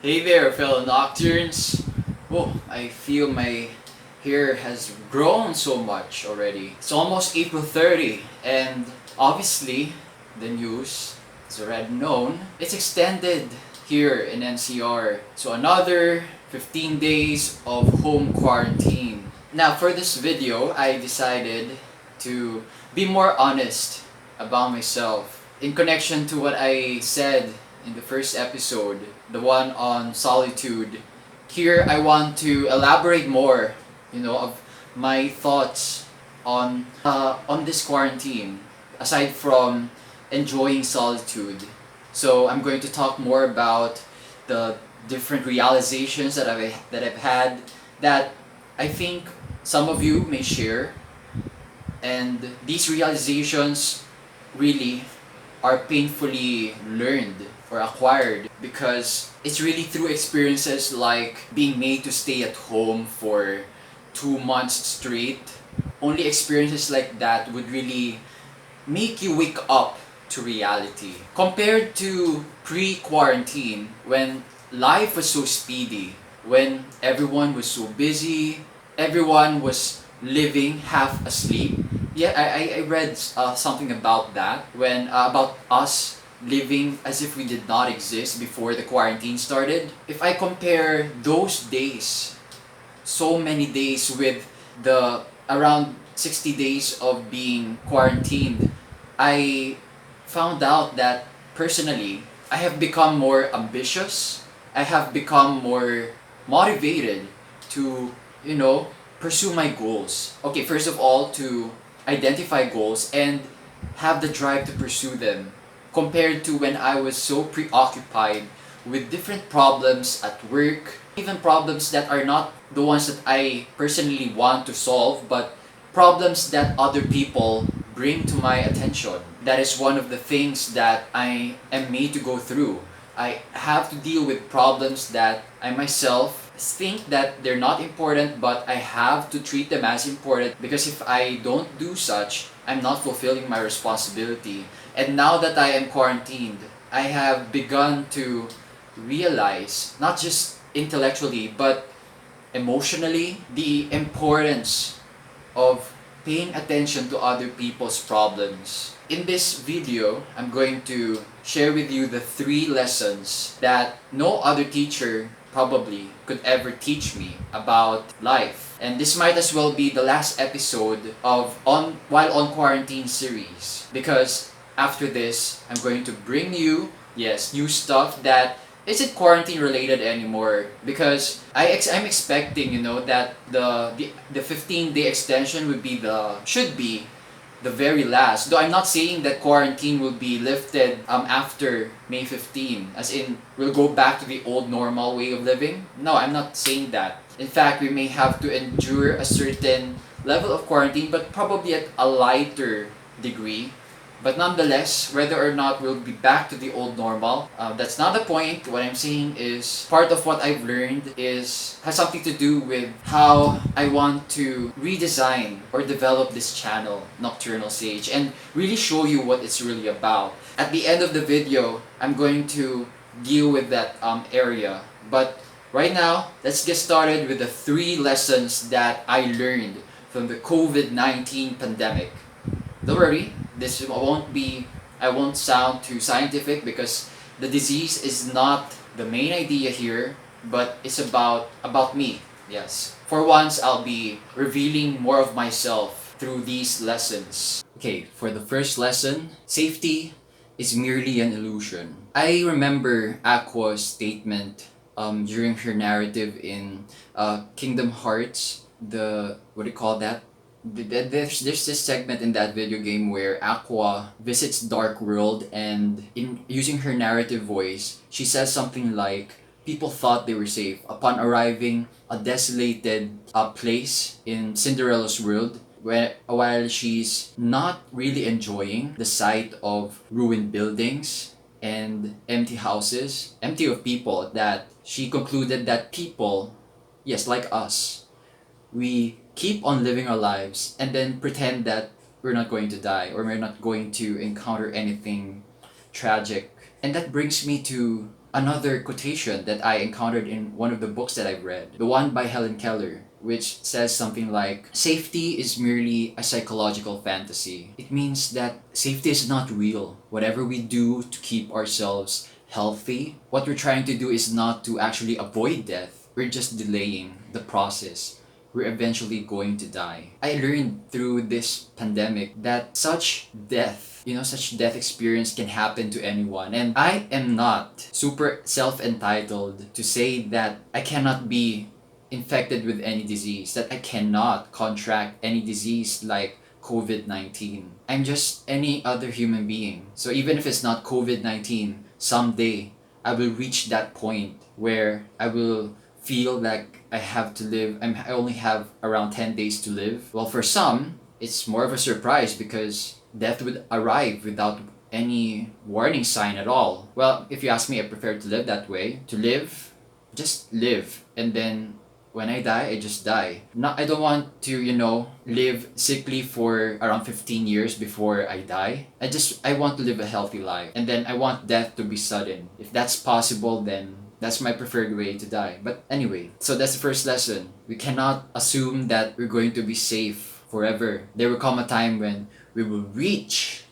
Hey there, fellow Nocturns. Oh, I feel my hair has grown so much already. It's almost April 30, and obviously, the news is already known. It's extended here in NCR. So another 15 days of home quarantine. Now, for this video, I decided to be more honest about myself in connection to what I said in the first episode, the one on solitude. Here I want to elaborate more, of my thoughts on this quarantine, aside from enjoying solitude. So I'm going to talk more about the different realizations that I've had that I think some of you may share, and these realizations really are painfully learned or acquired because it's really through experiences like being made to stay at home for 2 months straight. Only experiences like that would really make you wake up to reality. Compared to pre-quarantine, when life was so speedy, when everyone was so busy, everyone was living half asleep. Yeah, I read something about that when about us living as if we did not exist before the quarantine started. If I compare those days, so many days with the around 60 days of being quarantined, I found out that personally, I have become more ambitious. I have become more motivated to, pursue my goals. Okay, first of all, to identify goals and have the drive to pursue them compared to when I was so preoccupied with different problems at work, even problems that are not the ones that I personally want to solve, but problems that other people bring to my attention. That is one of the things that I am made to go through. I have to deal with problems that I myself think that they're not important, but I have to treat them as important because if I don't do such, I'm not fulfilling my responsibility. And now that I am quarantined, I have begun to realize, not just intellectually, but emotionally, the importance of paying attention to other people's problems. In this video, I'm going to share with you the 3 lessons that no other teacher probably could ever teach me about life. And this might as well be the last episode of While on Quarantine series, because after this, I'm going to bring you, yes, new stuff that isn't quarantine related anymore, because I'm expecting, that the 15-day extension should be the very last. Though I'm not saying that quarantine will be lifted after May 15, as in we'll go back to the old normal way of living. No, I'm not saying that. In fact, we may have to endure a certain level of quarantine, but probably at a lighter degree. But nonetheless, whether or not we'll be back to the old normal, that's not the point. What I'm saying is part of what I've learned has something to do with how I want to redesign or develop this channel, Nocturnal Sage, and really show you what it's really about. At the end of the video, I'm going to deal with that area. But right now, let's get started with the 3 lessons that I learned from the COVID-19 pandemic. Don't worry, I won't sound too scientific because the disease is not the main idea here, but it's about me. Yes. For once, I'll be revealing more of myself through these lessons. Okay, for the first lesson, safety is merely an illusion. I remember Aqua's statement during her narrative in Kingdom Hearts, what do you call that? There's this segment in that video game where Aqua visits Dark World, and in using her narrative voice, she says something like, people thought they were safe upon arriving a desolated place in Cinderella's world, while she's not really enjoying the sight of ruined buildings and empty houses, empty of people, that she concluded that people, yes, like us, we keep on living our lives and then pretend that we're not going to die or we're not going to encounter anything tragic. And that brings me to another quotation that I encountered in one of the books that I've read, the one by Helen Keller, which says something like, safety is merely a psychological fantasy. It means that safety is not real. Whatever we do to keep ourselves healthy, what we're trying to do is not to actually avoid death. We're just delaying the process. We're eventually going to die. I learned through this pandemic that such death experience can happen to anyone. And I am not super self-entitled to say that I cannot be infected with any disease, that I cannot contract any disease like COVID-19. I'm just any other human being. So even if it's not COVID-19, someday I will reach that point where I will feel like I have to live. I only have around 10 days to live. Well, for some, it's more of a surprise because death would arrive without any warning sign at all. Well, if you ask me, I prefer to live that way. To live, just live. And then when I die, I just die. Not, I don't want to, live sickly for around 15 years before I die. I want to live a healthy life. And then I want death to be sudden. If that's possible, then that's my preferred way to die. But anyway, so that's the first lesson. We cannot assume that we're going to be safe forever. There will come a time when we will reach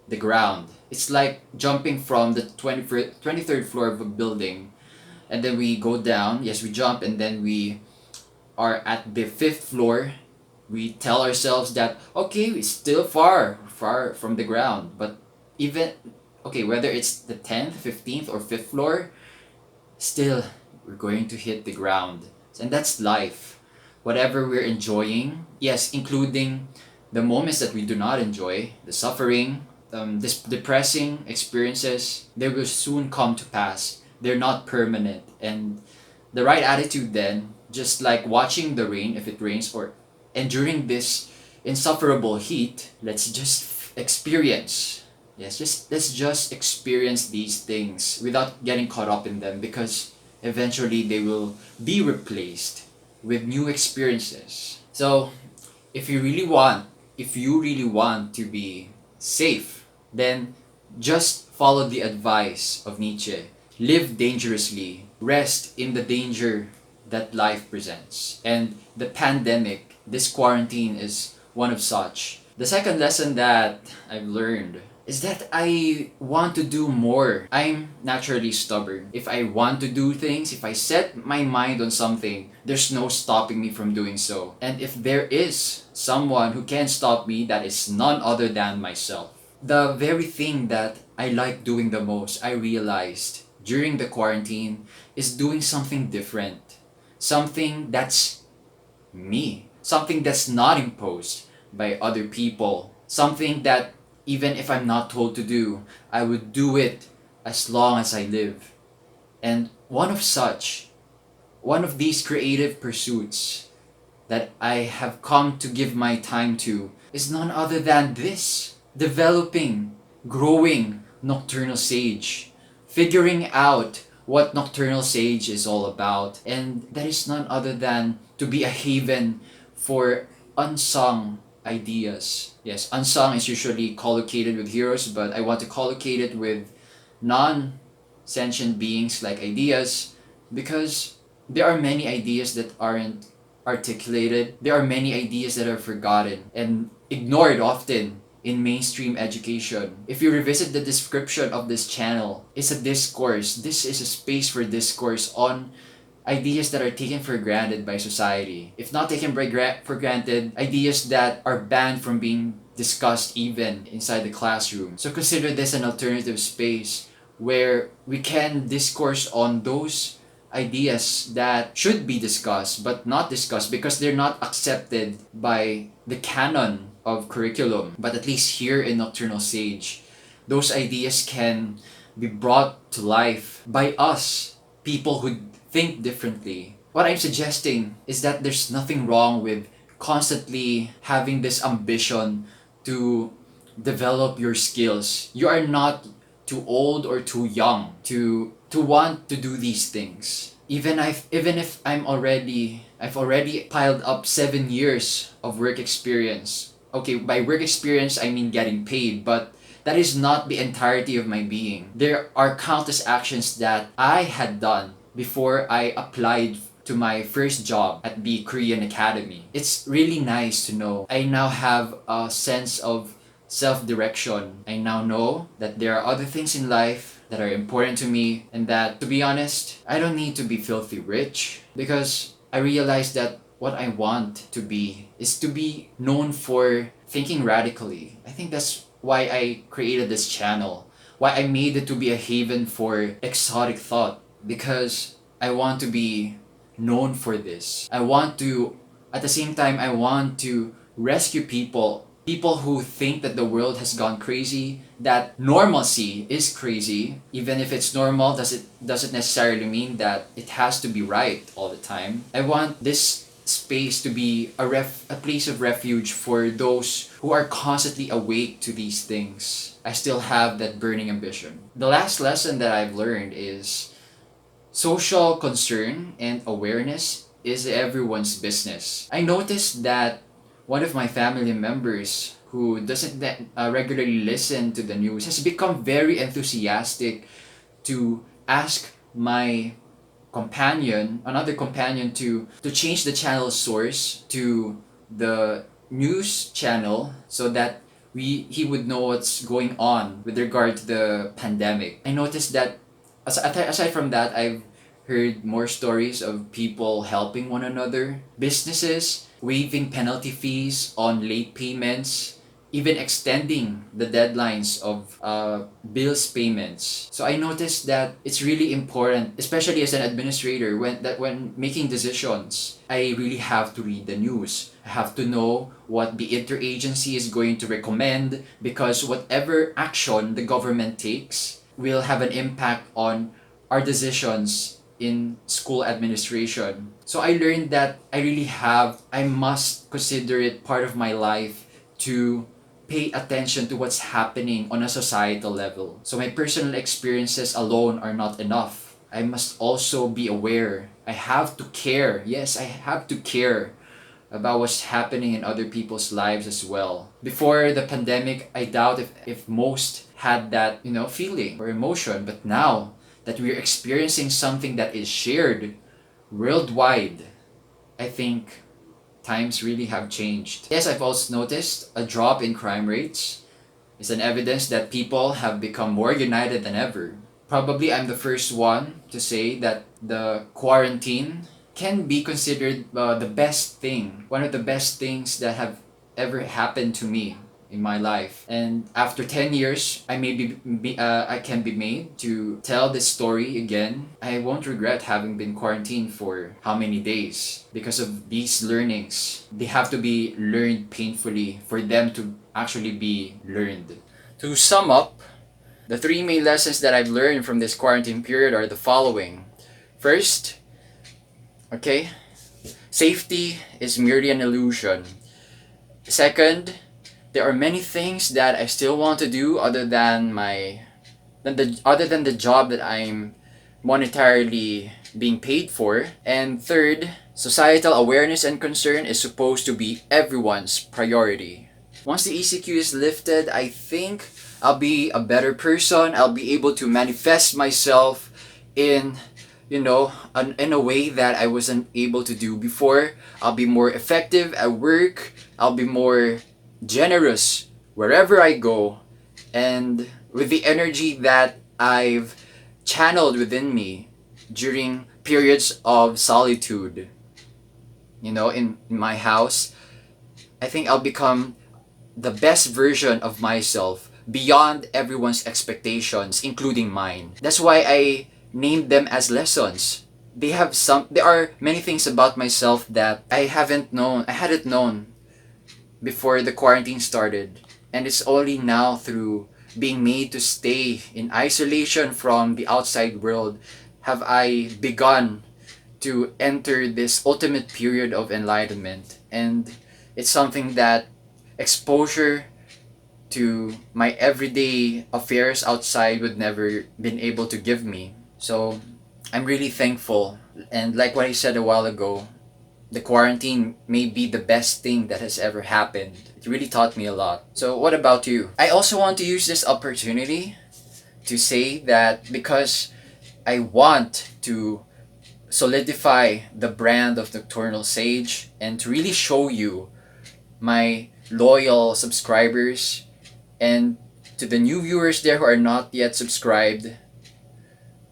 the ground. It's like jumping from the 23rd floor of a building, and then we go down. Yes, we jump, and then we are at the 5th floor. We tell ourselves that, okay, we're still far from the ground. But whether it's the 10th, 15th, or 5th floor, still we're going to hit the ground. And that's life. Whatever we're enjoying, yes, including the moments that we do not enjoy, the suffering, this depressing experiences, they will soon come to pass. They're not permanent. And the right attitude then, just like watching the rain, if it rains, or enduring this insufferable heat, let's just experience. Yes, let's just experience these things without getting caught up in them, because eventually they will be replaced with new experiences. So if you really want to be safe, then just follow the advice of Nietzsche. Live dangerously. Rest in the danger that life presents. And the pandemic, this quarantine, is one of such. The second lesson that I've learned is that I want to do more. I'm naturally stubborn. If I want to do things, if I set my mind on something, there's no stopping me from doing so. And if there is someone who can stop me, that is none other than myself. The very thing that I like doing the most, I realized during the quarantine, is doing something different. Something that's me. Something that's not imposed by other people. Something that even if I'm not told to do, I would do it as long as I live. And one of these creative pursuits that I have come to give my time to is none other than this: developing, growing Nocturnal Sage, figuring out what Nocturnal Sage is all about. And that is none other than to be a haven for unsung ideas. Yes, unsung is usually collocated with heroes, but I want to collocate it with non-sentient beings like ideas, because there are many ideas that aren't articulated. There are many ideas that are forgotten and ignored often in mainstream education. If you revisit the description of this channel, it's a discourse. This is a space for discourse on ideas that are taken for granted by society. If not taken for granted, ideas that are banned from being discussed even inside the classroom. So consider this an alternative space where we can discourse on those ideas that should be discussed but not discussed because they're not accepted by the canon of curriculum. But at least here in Nocturnal Sage, those ideas can be brought to life by us, people who think differently. What I'm suggesting is that there's nothing wrong with constantly having this ambition to develop your skills. You are not too old or too young to want to do these things. Even if I've already piled up 7 years of work experience. Okay, by work experience I mean getting paid, but that is not the entirety of my being. There are countless actions that I had done before I applied to my first job at the Korean Academy. It's really nice to know I now have a sense of self-direction. I now know that there are other things in life that are important to me, and that, to be honest, I don't need to be filthy rich, because I realized that what I want to be is to be known for thinking radically. I think that's why I created this channel, why I made it to be a haven for exotic thought, because I want to be known for this. I want to, at the same time, I want to rescue people who think that the world has gone crazy, that normalcy is crazy. Even if it's normal, doesn't necessarily mean that it has to be right all the time. I want this space to be a place of refuge for those who are constantly awake to these things. I still have that burning ambition. The last lesson that I've learned is social concern and awareness is everyone's business. I noticed that one of my family members who doesn't regularly listen to the news has become very enthusiastic to ask another companion, to change the channel source to the news channel so that he would know what's going on with regard to the pandemic. I noticed that aside from that, I've heard more stories of people helping one another, businesses waiving penalty fees on late payments, even extending the deadlines of bills payments. So I noticed that it's really important, especially as an administrator, when making decisions, I really have to read the news. I have to know what the interagency is going to recommend, because whatever action the government takes will have an impact on our decisions in school administration. So I learned that I must consider it part of my life to pay attention to what's happening on a societal level. So my personal experiences alone are not enough. I must also be aware. I have to care. Yes, I have to care about what's happening in other people's lives as well. Before the pandemic, I doubt if most had that, feeling or emotion. But now that we're experiencing something that is shared worldwide, I think times really have changed. Yes, I've also noticed a drop in crime rates. It's an evidence that people have become more united than ever. Probably I'm the first one to say that the quarantine can be considered the best thing, one of the best things that have ever happened to me in my life. And after 10 years, I can be made to tell this story again. I won't regret having been quarantined for how many days, because of these learnings. They have to be learned painfully for them to actually be learned. To sum up, the three main lessons that I've learned from this quarantine period are the following. First, safety is merely an illusion. Second, there are many things that I still want to do other than the job that I'm monetarily being paid for. And third, societal awareness and concern is supposed to be everyone's priority. Once the ECQ is lifted, I think I'll be a better person. I'll be able to manifest myself in in a way that I wasn't able to do before. I'll be more effective at work. I'll be more generous wherever I go, and with the energy that I've channeled within me during periods of solitude, in my house, I think I'll become the best version of myself beyond everyone's expectations, including mine. That's why I named them as lessons. There are many things about myself that I hadn't known before the quarantine started. And it's only now, through being made to stay in isolation from the outside world, have I begun to enter this ultimate period of enlightenment. And it's something that exposure to my everyday affairs outside would never been able to give me. So I'm really thankful. And like what I said a while ago, the quarantine may be the best thing that has ever happened. It really taught me a lot. So, what about you? I also want to use this opportunity to say that because I want to solidify the brand of Nocturnal Sage and to really show you, my loyal subscribers, and to the new viewers there who are not yet subscribed,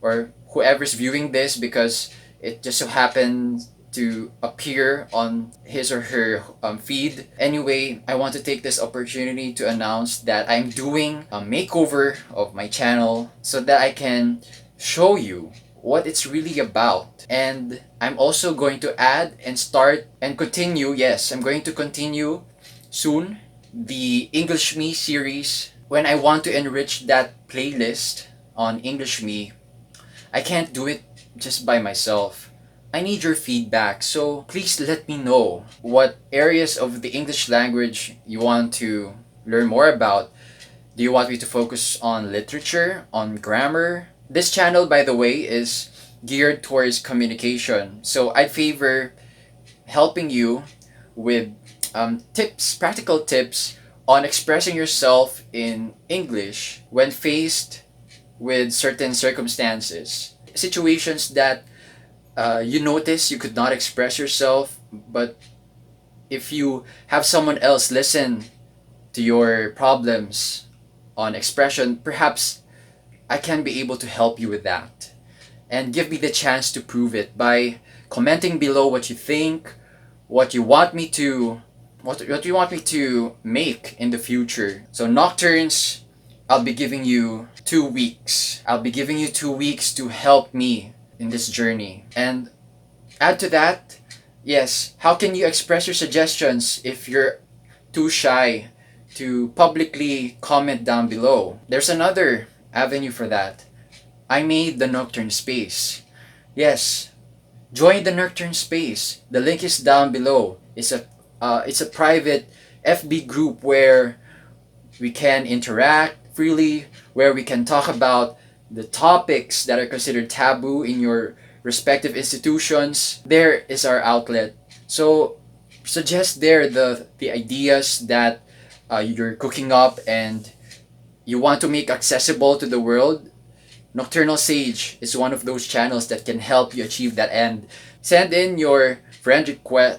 or whoever's viewing this because it just so happens to appear on his or her feed. Anyway, I want to take this opportunity to announce that I'm doing a makeover of my channel so that I can show you what it's really about. And I'm also going to add and start and continue, yes, I'm going to continue soon the English Me series. When I want to enrich that playlist on English Me, I can't do it just by myself. I need your feedback, so please let me know what areas of the English language you want to learn more about. Do you want me to focus on literature, on grammar? This channel, by the way, is geared towards communication, so I'd favor helping you with tips, practical tips on expressing yourself in English when faced with certain circumstances, situations that you notice you could not express yourself, but if you have someone else listen to your problems on expression, perhaps I can be able to help you with that. And give me the chance to prove it by commenting below what you think, what you want me to what you want me to make in the future. So Nocturns, I'll be giving you 2 weeks. I'll be giving you 2 weeks to help me in this journey. And add to that, yes, how can you express your suggestions if you're too shy to publicly comment down below? There's another avenue for that. I made the Nocturne space. Yes, join the Nocturne space. The link is down below. It's a private FB group where we can interact freely, where we can talk about the topics that are considered taboo in your respective institutions. There is our outlet. So suggest there the ideas that you're cooking up and you want to make accessible to the world. Nocturnal Sage is one of those channels that can help you achieve that end. Send in your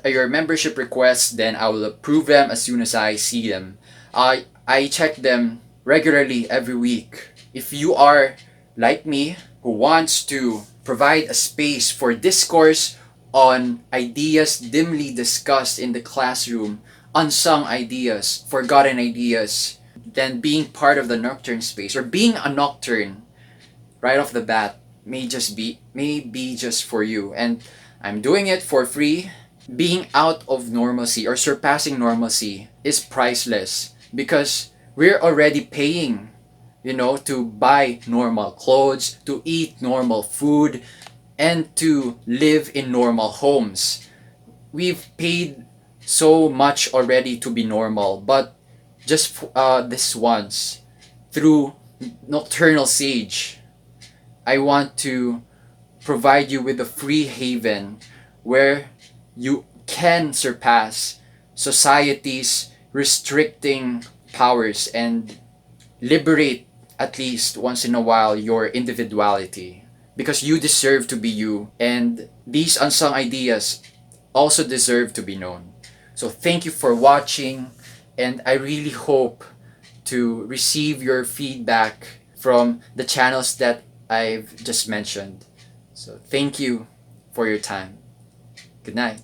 your membership requests, then I will approve them as soon as I see them. I check them regularly every week. If you are like me, who wants to provide a space for discourse on ideas dimly discussed in the classroom, unsung ideas, forgotten ideas, then being part of the Nocturne space or being a Nocturne right off the bat may be just for you. And I'm doing it for free. Being out of normalcy or surpassing normalcy is priceless because we're already paying, to buy normal clothes, to eat normal food, and to live in normal homes. We've paid so much already to be normal, but just this once, through Nocturnal Sage, I want to provide you with a free haven where you can surpass society's restricting powers and liberate, at least once in a while, your individuality. Because you deserve to be you, and these unsung ideas also deserve to be known. So thank you for watching, and I really hope to receive your feedback from the channels that I've just mentioned. So thank you for your time. Good night.